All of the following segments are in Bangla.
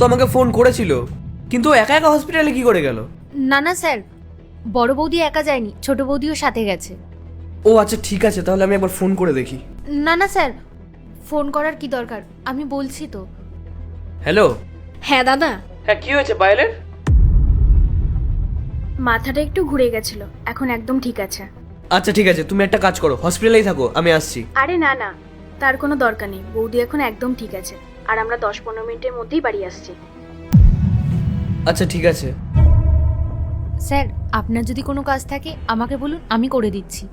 তো আমাকে ফোন করেছিল, কিন্তু ও একা একা হসপিটালে কি করে গেল? না না স্যার, বড় বৌদি একা যায়নি, ছোট বৌদিও সাথে গেছে। ও আচ্ছা ঠিক আছে, তাহলে আমি একবার ফোন করে দেখি। না না স্যার, ফোন করার কি দরকার, আমি বলছি তো। হ্যালো। হ্যাঁ দাদা, হ্যাঁ কি হয়েছে পায়েলের? মাথাটা একটু ঘুরে গেছিল, এখন একদম ঠিক আছে। আচ্ছা ঠিক আছে, তুমি একটা কাজ করো, হসপিটালেই থাকো, আমি আসছি। আরে না না, তার কোনো দরকার নেই, বৌদি এখন একদম ঠিক আছে। আর আমরা 10-15 মিনিটের মধ্যেই বাড়ি আসছি। আচ্ছা ঠিক আছে। স্যার, আপনার যদি কোনো কাজ থাকে আমাকে বলুন, আমি করে দিচ্ছি।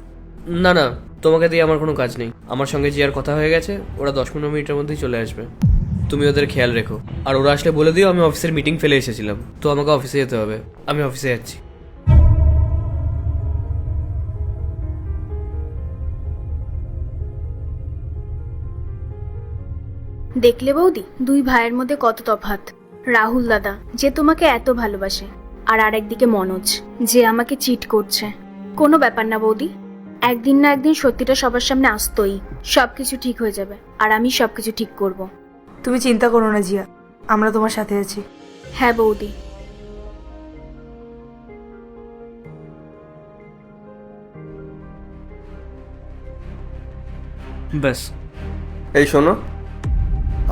না না, তোমাকে দিয়ে আমার কোনো কাজ নেই। আমার সঙ্গে জিয়ার কথা হয়ে গেছে, ওরা 10-15 মিনিটের মধ্যেই চলে আসবে। তুমি ওদের খেয়াল রেখো, আর ওরা আসলে বলে দিও আমি অফিসের মিটিং ফেলে এসেছিলাম, তো আমাকে অফিসে যেতে হবে। আমি অফিসে যাচ্ছি। দেখলে বৌদি, দুই ভাইয়ের মধ্যে কত তফাৎ। রাহুল দাদা যে তোমাকে এত ভালোবাসে, আর আরেকদিকে মনোজ যে আমাকে চিট করছে। কোনো ব্যাপার না বৌদি, একদিন না একদিন সত্যিটা সবার সামনে আসতোই। সবকিছু ঠিক হয়ে যাবে, আর আমি সবকিছু ঠিক করব। তুমি চিন্তা করো না জিয়া, আমরা তোমার সাথে আছি। হ্যাঁ বৌদি। ব্যাস। এই শোনো,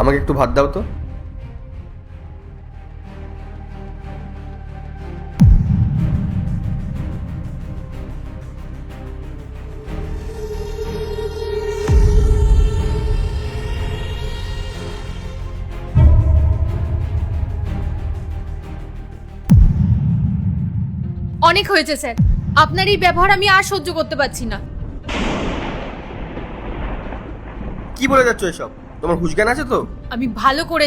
আমাকে একটু ভাত দাও তো। অনেক হয়েছে স্যার, আপনার এই ব্যবহার আমি আর সহ্য করতে পারছি না। কি বলে যাচ্ছ এসব? তোমার হুঁশ জ্ঞান আছে তো? আমি ভালো করে